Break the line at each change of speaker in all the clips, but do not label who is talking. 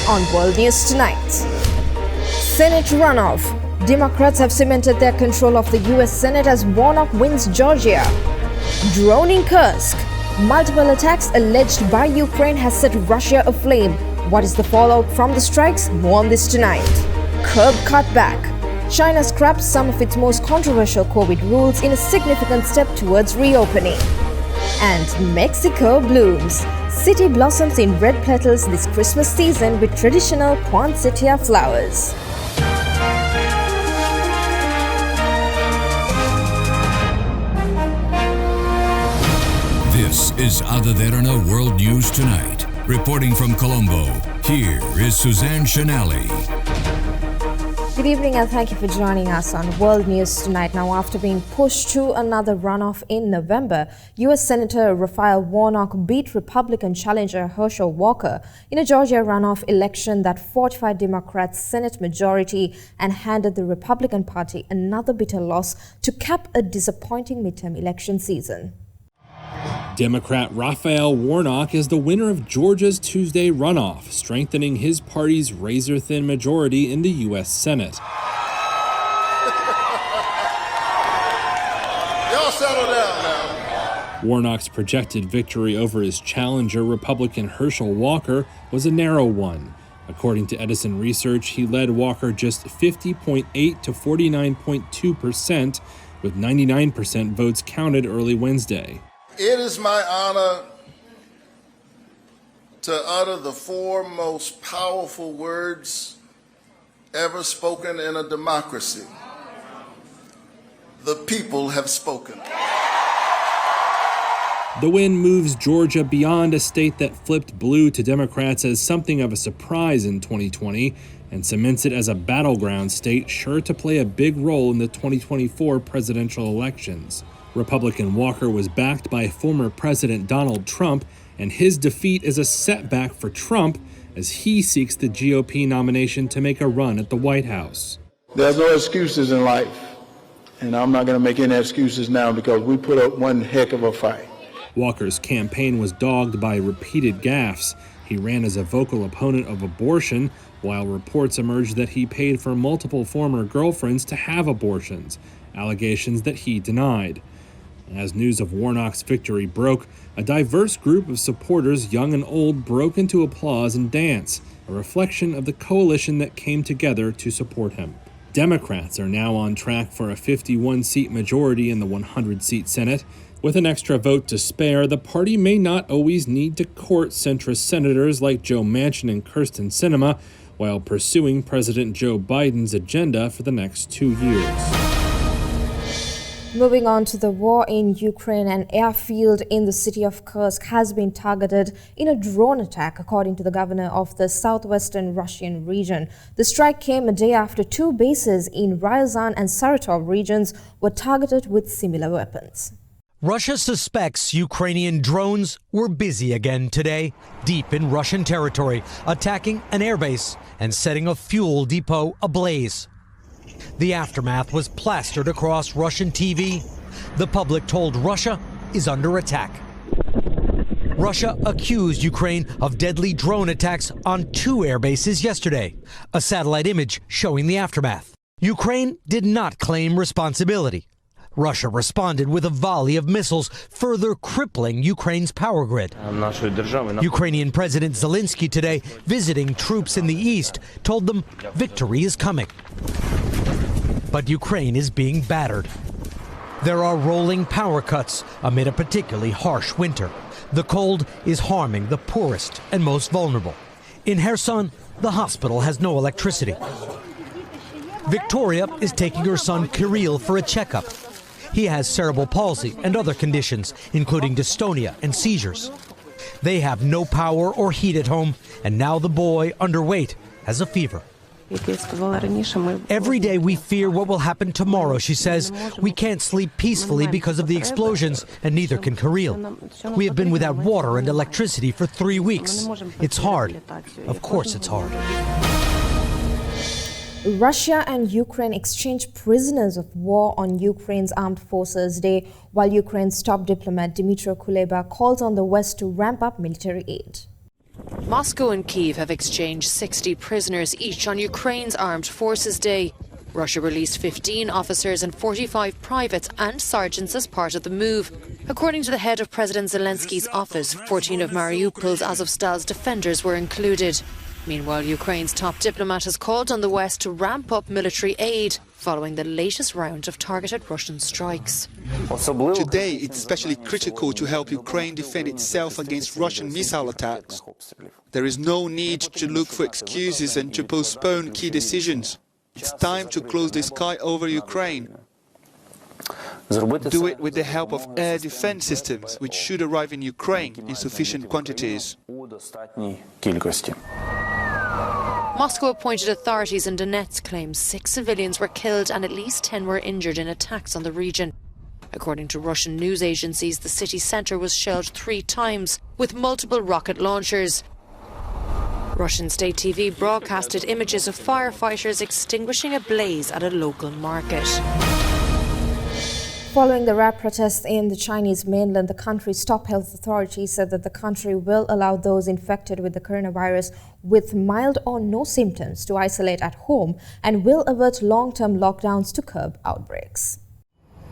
on World News Tonight. Senate runoff. Democrats have cemented their control of the US Senate as Warnock wins Georgia. Drone in Kursk. Multiple attacks alleged by Ukraine has set Russia aflame. What is the fallout from the strikes? More on this tonight. Curb cutback. China scraps some of its most controversial COVID rules in a significant step towards reopening. And Mexico blooms. City blossoms in red petals this Christmas season with traditional poinsettia flowers.
This is Derana World News Tonight. Reporting from Colombo, here is Suzanne Shanali.
Good evening and thank you for joining us on World News Tonight. Now, after being pushed to another runoff in November, U.S. Senator Raphael Warnock beat Republican challenger Herschel Walker in a Georgia runoff election that fortified Democrats' Senate majority and handed the Republican Party another bitter loss to cap a disappointing midterm election season.
Democrat Raphael Warnock is the winner of Georgia's Tuesday runoff, strengthening his party's razor-thin majority in the U.S. Senate.
Y'all settle down now.
Warnock's projected victory over his challenger, Republican Herschel Walker, was a narrow one. According to Edison Research, he led Walker just 50.8 to 49.2%, with 99% votes counted early Wednesday.
It is my honor to utter the four most powerful words ever spoken in a democracy. The people have spoken.
The win moves Georgia beyond a state that flipped blue to Democrats as something of a surprise in 2020 and cements it as a battleground state sure to play a big role in the 2024 presidential elections. Republican Walker was backed by former President Donald Trump, and his defeat is a setback for Trump as he seeks the GOP nomination to make a run at the White House.
There's no excuses in life, and I'm not going to make any excuses now because we put up one heck of a fight.
Walker's campaign was dogged by repeated gaffes. He ran as a vocal opponent of abortion, while reports emerged that he paid for multiple former girlfriends to have abortions, allegations that he denied. As news of Warnock's victory broke, a diverse group of supporters, young and old, broke into applause and dance, a reflection of the coalition that came together to support him. Democrats are now on track for a 51-seat majority in the 100-seat Senate. With an extra vote to spare, the party may not always need to court centrist senators like Joe Manchin and Kyrsten Sinema while pursuing President Joe Biden's agenda for the next 2 years.
Moving on to the war in Ukraine, an airfield in the city of Kursk has been targeted in a drone attack, according to the governor of the southwestern Russian region. The strike came a day after two bases in Ryazan and Saratov regions were targeted with similar weapons.
Russia suspects Ukrainian drones were busy again today, deep in Russian territory, attacking an airbase and setting a fuel depot ablaze. The aftermath was plastered across Russian TV. The public told Russia is under attack. Russia accused Ukraine of deadly drone attacks on two air bases yesterday, a satellite image showing the aftermath. Ukraine did not claim responsibility. Russia responded with a volley of missiles, further crippling Ukraine's power grid. Ukrainian President Zelensky today, visiting troops in the east, told them victory is coming. But Ukraine is being battered. There are rolling power cuts amid a particularly harsh winter. The cold is harming the poorest and most vulnerable. In Kherson, the hospital has no electricity. Victoria is taking her son Kirill for a checkup. He has cerebral palsy and other conditions, including dystonia and seizures. They have no power or heat at home, and now the boy, underweight, has a fever. Every day we fear what will happen tomorrow, she says. We can't sleep peacefully because of the explosions, and neither can Kirill. We have been without water and electricity for 3 weeks. It's hard. Of course it's hard.
Russia and Ukraine exchanged prisoners of war on Ukraine's Armed Forces Day, while Ukraine's top diplomat Dmytro Kuleba called on the West to ramp up military aid.
Moscow and Kyiv have exchanged 60 prisoners each on Ukraine's Armed Forces Day. Russia released 15 officers and 45 privates and sergeants as part of the move. According to the head of President Zelensky's office, 14 of Mariupol's Azovstal's defenders were included. Meanwhile, Ukraine's top diplomat has called on the West to ramp up military aid following the latest round of targeted Russian strikes.
Today, it's especially critical to help Ukraine defend itself against Russian missile attacks. There is no need to look for excuses and to postpone key decisions. It's time to close the sky over Ukraine. Do it with the help of air defense systems, which should arrive in Ukraine in sufficient quantities.
Moscow appointed authorities in Donetsk claim 6 civilians were killed and at least 10 were injured in attacks on the region. According to Russian news agencies, the city centre was shelled 3 times with multiple rocket launchers. Russian state TV broadcasted images of firefighters extinguishing a blaze at a local market.
Following the rap protests in the Chinese mainland, the country's top health authorities said that the country will allow those infected with the coronavirus with mild or no symptoms to isolate at home and will avert long-term lockdowns to curb outbreaks.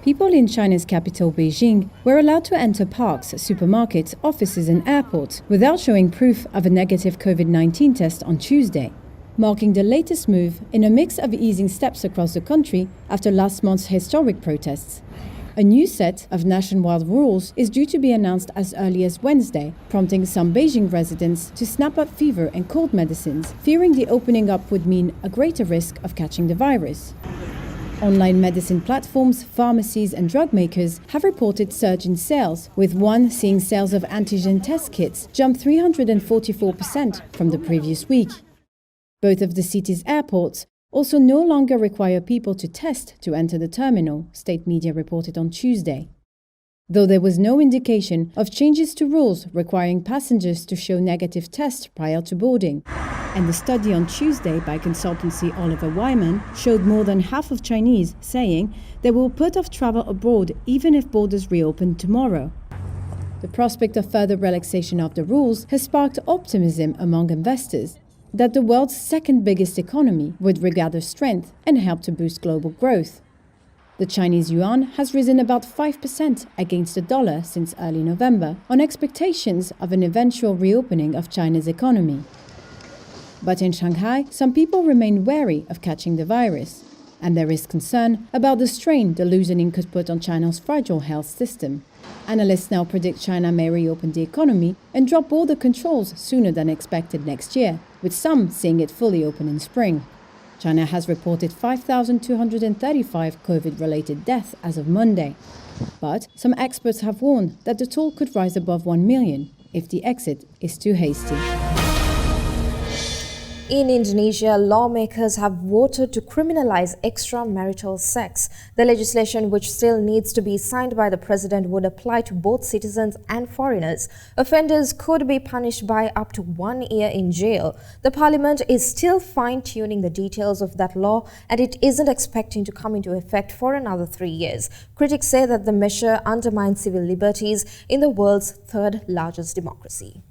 People in China's capital, Beijing, were allowed to enter parks, supermarkets, offices and airports without showing proof of a negative COVID-19 test on Tuesday, marking the latest move in a mix of easing steps across the country after last month's historic protests. A new set of nationwide rules is due to be announced as early as Wednesday, prompting some Beijing residents to snap up fever and cold medicines, fearing the opening up would mean a greater risk of catching the virus. Online medicine platforms, pharmacies and drug makers have reported surge in sales, with one seeing sales of antigen test kits jump 344% from the previous week. Both of the city's airports also no longer require people to test to enter the terminal, state media reported on Tuesday. Though there was no indication of changes to rules requiring passengers to show negative tests prior to boarding. And the study on Tuesday by consultancy Oliver Wyman showed more than half of Chinese saying they will put off travel abroad even if borders reopen tomorrow. The prospect of further relaxation of the rules has sparked optimism among investors that the world's second biggest economy would regather strength and help to boost global growth. The Chinese yuan has risen about 5% against the dollar since early November on expectations of an eventual reopening of China's economy. But in Shanghai, some people remain wary of catching the virus, and there is concern about the strain the loosening could put on China's fragile health system. Analysts now predict China may reopen the economy and drop border controls sooner than expected next year, with some seeing it fully open in spring. China has reported 5,235 COVID-related deaths as of Monday. But some experts have warned that the toll could rise above 1 million if the exit is too hasty.
In Indonesia, lawmakers have voted to criminalize extramarital sex. The legislation, which still needs to be signed by the president, would apply to both citizens and foreigners. Offenders could be punished by up to 1 year in jail. The parliament is still fine-tuning the details of that law, and it isn't expecting to come into effect for another 3 years. Critics say that the measure undermines civil liberties in the world's third largest democracy.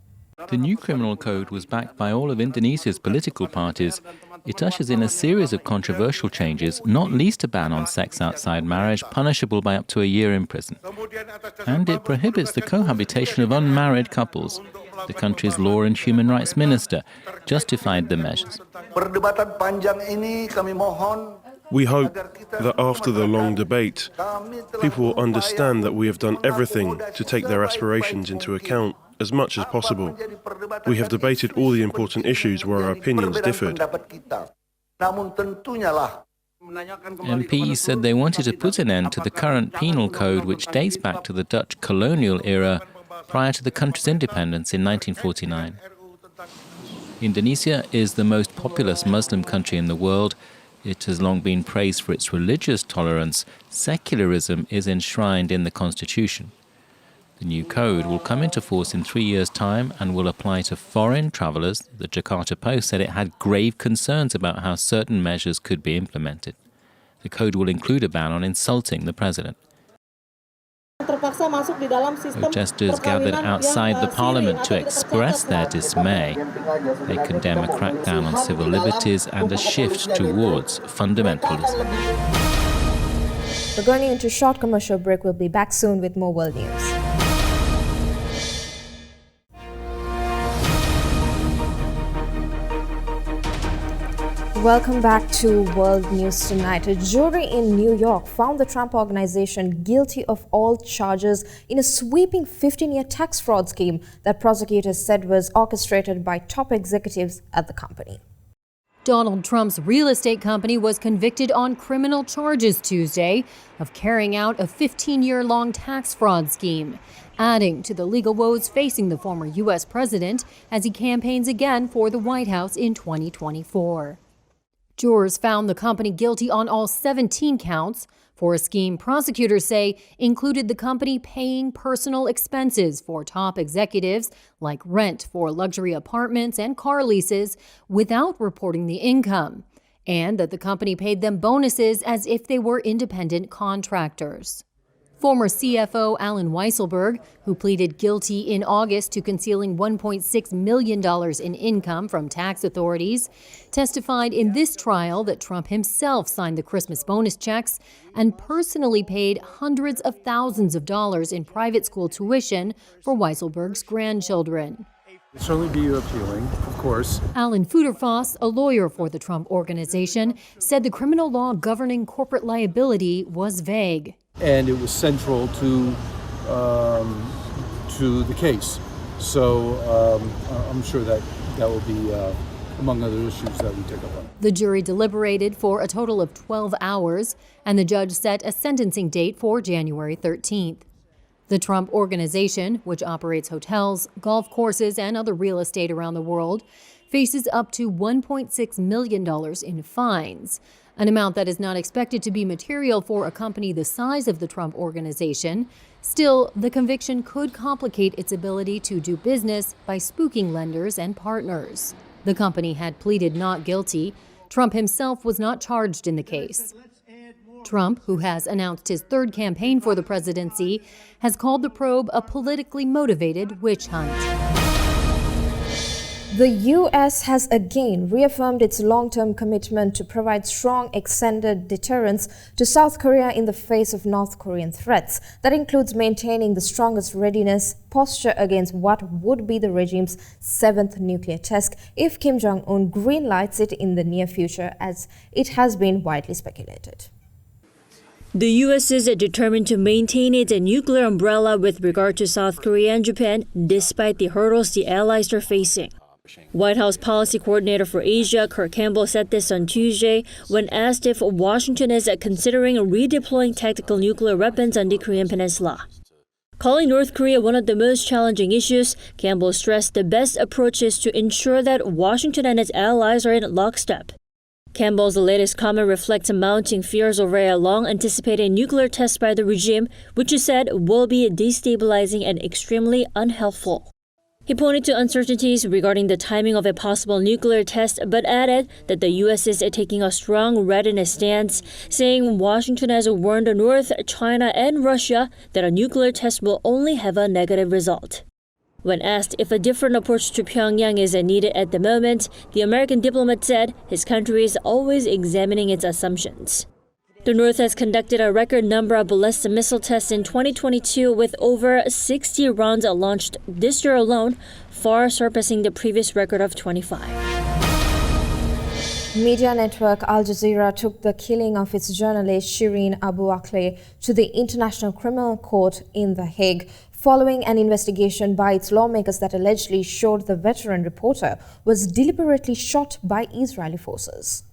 The new criminal code was backed by all of Indonesia's political parties. It ushers in a series of controversial changes, not least a ban on sex outside marriage, punishable by up to a year in prison. And it prohibits the cohabitation of unmarried couples. The country's Law and Human Rights Minister justified the measures.
We hope that after the long debate, people will understand that we have done everything to take their aspirations into account as much as possible. We have debated all the important issues where our opinions differed.
MPs said they wanted to put an end to the current penal code, which dates back to the Dutch colonial era prior to the country's independence in 1949. Indonesia is the most populous Muslim country in the world. It has long been praised for its religious tolerance. Secularism is enshrined in the constitution. The new code will come into force in 3 years' time and will apply to foreign travellers. The Jakarta Post said it had grave concerns about how certain measures could be implemented. The code will include a ban on insulting the president. Protesters gathered outside the parliament to express their dismay. They condemn a crackdown on civil liberties and a shift towards fundamentalism.
We're going into a short commercial break. We'll be back soon with more world news. Welcome back to World News Tonight. A jury in New York found the Trump Organization guilty of all charges in a sweeping 15-year tax fraud scheme that prosecutors said was orchestrated by top executives at the company.
Donald Trump's real estate company was convicted on criminal charges Tuesday of carrying out a 15-year-long tax fraud scheme, adding to the legal woes facing the former U.S. president as he campaigns again for the White House in 2024. Jurors found the company guilty on all 17 counts for a scheme prosecutors say included the company paying personal expenses for top executives, like rent for luxury apartments and car leases, without reporting the income, and that the company paid them bonuses as if they were independent contractors. Former CFO Alan Weisselberg, who pleaded guilty in August to concealing $1.6 million in income from tax authorities, testified in this trial that Trump himself signed the Christmas bonus checks and personally paid hundreds of thousands of dollars in private school tuition for Weisselberg's grandchildren.
It'd certainly be appealing, of course.
Alan Futerfoss, a lawyer for the Trump Organization, said the criminal law governing corporate liability was vague.
And it was central to the case. So I'm sure that will be among other issues that we take up on.
The jury deliberated for a total of 12 hours, and the judge set a sentencing date for January 13th. The Trump Organization, which operates hotels, golf courses, and other real estate around the world, faces up to $1.6 million in fines, an amount that is not expected to be material for a company the size of the Trump Organization. Still, the conviction could complicate its ability to do business by spooking lenders and partners. The company had pleaded not guilty. Trump himself was not charged in the case. Trump, who has announced his third campaign for the presidency, has called the probe a politically motivated witch hunt.
The U.S. has again reaffirmed its long-term commitment to provide strong extended deterrence to South Korea in the face of North Korean threats. That includes maintaining the strongest readiness posture against what would be the regime's 7th nuclear test if Kim Jong-un greenlights it in the near future, as it has been widely speculated.
The U.S. is determined to maintain its nuclear umbrella with regard to South Korea and Japan, despite the hurdles the allies are facing. White House Policy Coordinator for Asia, Kurt Campbell, said this on Tuesday when asked if Washington is considering redeploying tactical nuclear weapons on the Korean Peninsula. Calling North Korea one of the most challenging issues, Campbell stressed the best approach is to ensure that Washington and its allies are in lockstep. Campbell's latest comment reflects mounting fears over a long-anticipated nuclear test by the regime, which he said will be destabilizing and extremely unhelpful. He pointed to uncertainties regarding the timing of a possible nuclear test, but added that the U.S. is taking a strong readiness stance, saying Washington has warned North, China, and Russia that a nuclear test will only have a negative result. When asked if a different approach to Pyongyang is needed at the moment, the American diplomat said his country is always examining its assumptions. The North has conducted a record number of ballistic missile tests in 2022, with over 60 rounds launched this year alone, far surpassing the previous record of 25.
Media network Al Jazeera took the killing of its journalist Shireen Abu Akleh to the International Criminal Court in The Hague, following an investigation by its lawmakers that allegedly showed the veteran reporter was deliberately shot by Israeli forces.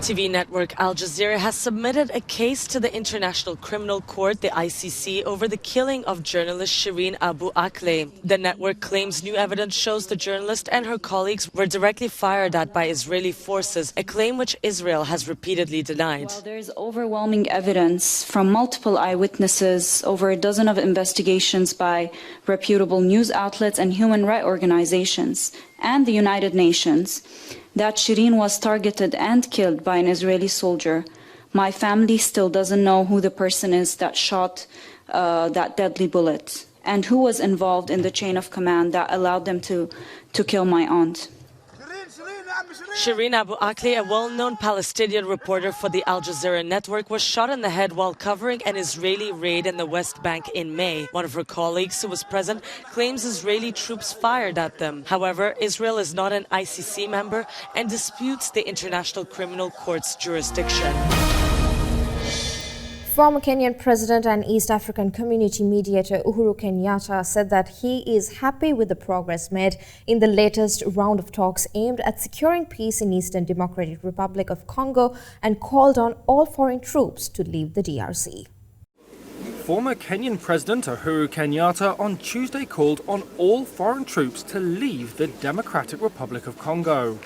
TV network Al Jazeera has submitted a case to the International Criminal Court, the ICC, over the killing of journalist Shireen Abu Akleh. The network claims new evidence shows the journalist and her colleagues were directly fired at by Israeli forces, a claim which Israel has repeatedly denied.
Well, there is overwhelming evidence from multiple eyewitnesses, over a dozen of investigations by reputable news outlets and human rights organizations, and the United Nations, that Shireen was targeted and killed by an Israeli soldier. My family still doesn't know who the person is that shot that deadly bullet, and who was involved in the chain of command that allowed them to kill my aunt.
Shireen Abu Akleh, a well-known Palestinian reporter for the Al Jazeera network, was shot in the head while covering an Israeli raid in the West Bank in May. One of her colleagues who was present claims Israeli troops fired at them. However, Israel is not an ICC member and disputes the International Criminal Court's jurisdiction.
Former Kenyan President and East African Community mediator Uhuru Kenyatta said that he is happy with the progress made in the latest round of talks aimed at securing peace in Eastern Democratic Republic of Congo and called on all foreign troops to leave the DRC.
Former Kenyan President Uhuru Kenyatta on Tuesday called on all foreign troops to leave the Democratic Republic of Congo.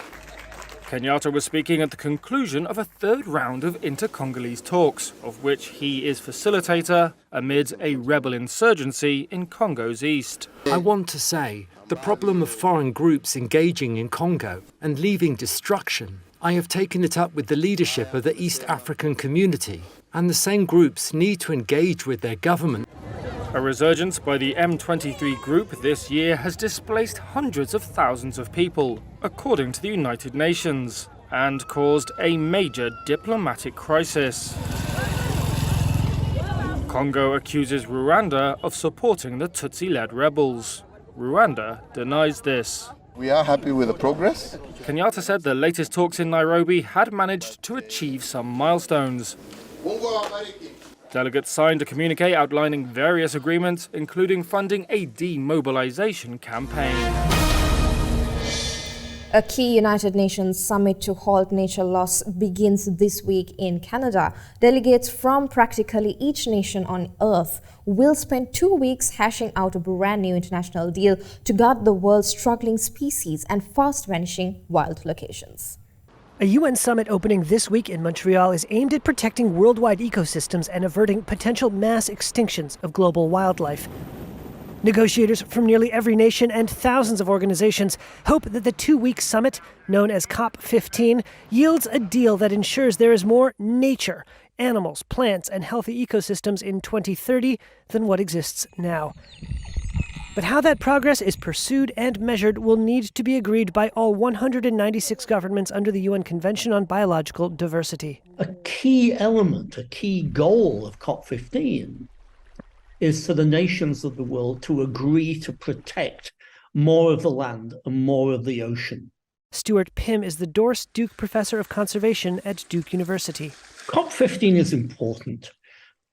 Kenyatta was speaking at the conclusion of a third round of inter-Congolese talks, of which he is facilitator amid a rebel insurgency in Congo's east.
I want to say the problem of foreign groups engaging in Congo and leaving destruction. I have taken it up with the leadership of the East African community, and the same groups need to engage with their government.
A resurgence by the M23 group this year has displaced hundreds of thousands of people, according to the United Nations, and caused a major diplomatic crisis. Congo accuses Rwanda of supporting the Tutsi-led rebels. Rwanda denies this.
We are happy with the progress.
Kenyatta said the latest talks in Nairobi had managed to achieve some milestones. Delegates signed a communique outlining various agreements, including funding a demobilization campaign.
A key United Nations summit to halt nature loss begins this week in Canada. Delegates from practically each nation on Earth will spend 2 weeks hashing out a brand new international deal to guard the world's struggling species and fast-vanishing wild locations.
A UN summit opening this week in Montreal is aimed at protecting worldwide ecosystems and averting potential mass extinctions of global wildlife. Negotiators from nearly every nation and thousands of organizations hope that the 2-week summit, known as COP15, yields a deal that ensures there is more nature, animals, plants, and healthy ecosystems in 2030 than what exists now. But how that progress is pursued and measured will need to be agreed by all 196 governments under the UN Convention on Biological Diversity.
A key element, a key goal of COP15 is for the nations of the world to agree to protect more of the land and more of the ocean.
Stuart Pym is the Dorst Duke Professor of Conservation at Duke University.
COP15 is important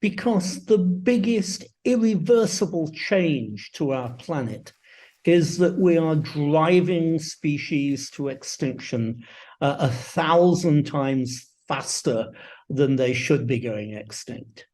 because the biggest irreversible change to our planet is that we are driving species to extinction 1,000 times faster than they should be going extinct.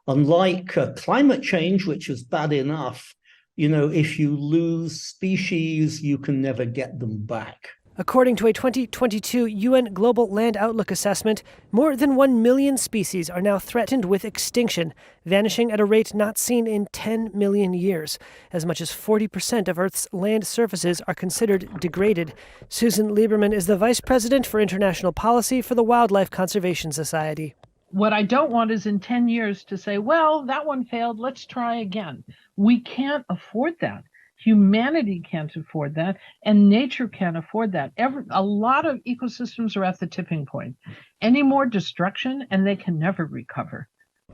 Unlike climate change, which is bad enough, if you lose species, you can never get them back.
According to a 2022 UN Global Land Outlook assessment, more than 1 million species are now threatened with extinction, vanishing at a rate not seen in 10 million years. As much as 40% of Earth's land surfaces are considered degraded. Susan Lieberman is the Vice President for International Policy for the Wildlife Conservation Society.
What I don't want is in 10 years to say, well, that one failed, let's try again. We can't afford that. Humanity can't afford that, and nature can't afford that. A lot of ecosystems are at the tipping point. Any more destruction, and they can never recover.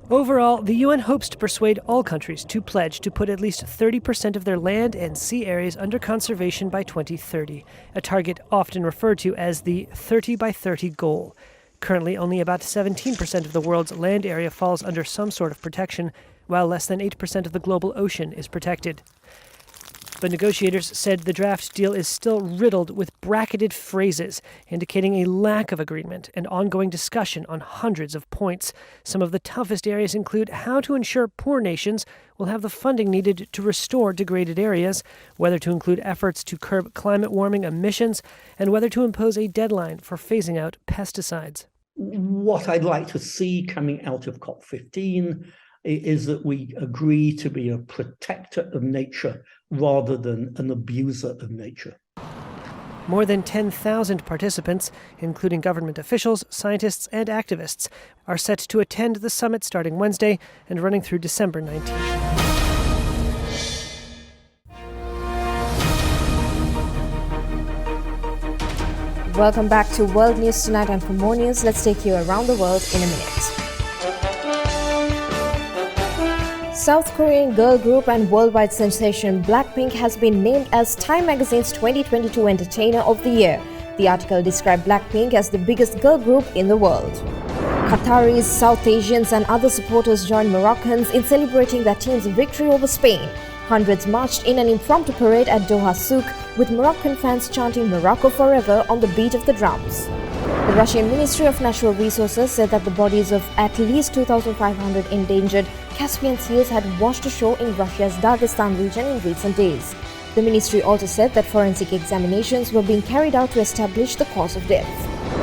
Overall, the UN hopes to persuade all countries to pledge to put at least 30% of their land and sea areas under conservation by 2030, a target often referred to as the 30 by 30 goal. Currently, only about 17% of the world's land area falls under some sort of protection, while less than 8% of the global ocean is protected. But negotiators said the draft deal is still riddled with bracketed phrases, indicating a lack of agreement and ongoing discussion on hundreds of points. Some of the toughest areas include how to ensure poor nations will have the funding needed to restore degraded areas, whether to include efforts to curb climate warming emissions, and whether to impose a deadline for phasing out pesticides.
What I'd like to see coming out of COP15 is that we agree to be a protector of nature rather than an abuser of nature.
More than 10,000 participants, including government officials, scientists, and activists, are set to attend the summit starting Wednesday and running through December 19th.
Welcome back to World News Tonight, and for more news, let's take you around the world in a minute. South Korean girl group and worldwide sensation Blackpink has been named as Time Magazine's 2022 Entertainer of the Year. The article described Blackpink as the biggest girl group in the world. Qataris, South Asians and other supporters joined Moroccans in celebrating their team's victory over Spain. Hundreds marched in an impromptu parade at Doha Souk, with Moroccan fans chanting Morocco forever on the beat of the drums. The Russian Ministry of Natural Resources said that the bodies of at least 2,500 endangered Caspian seals had washed ashore in Russia's Dagestan region in recent days. The ministry also said that forensic examinations were being carried out to establish the cause of death.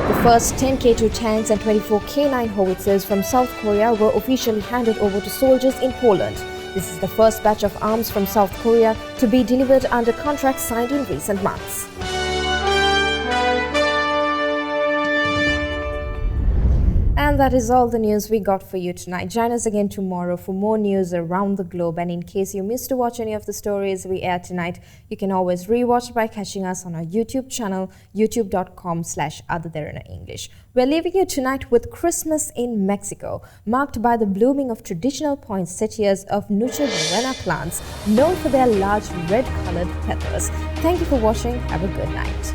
The first 10 K2 tanks and 24 K9 howitzers from South Korea were officially handed over to soldiers in Poland. This is the first batch of arms from South Korea to be delivered under contracts signed in recent months. And that is all the news we got for you tonight. Join us again tomorrow for more news around the globe. And in case you missed to watch any of the stories we aired tonight, you can always rewatch by catching us on our YouTube channel, youtube.com/Derana English. We're leaving you tonight with Christmas in Mexico, marked by the blooming of traditional poinsettias of Nuche Derana plants, known for their large red-colored petals. Thank you for watching. Have a good night.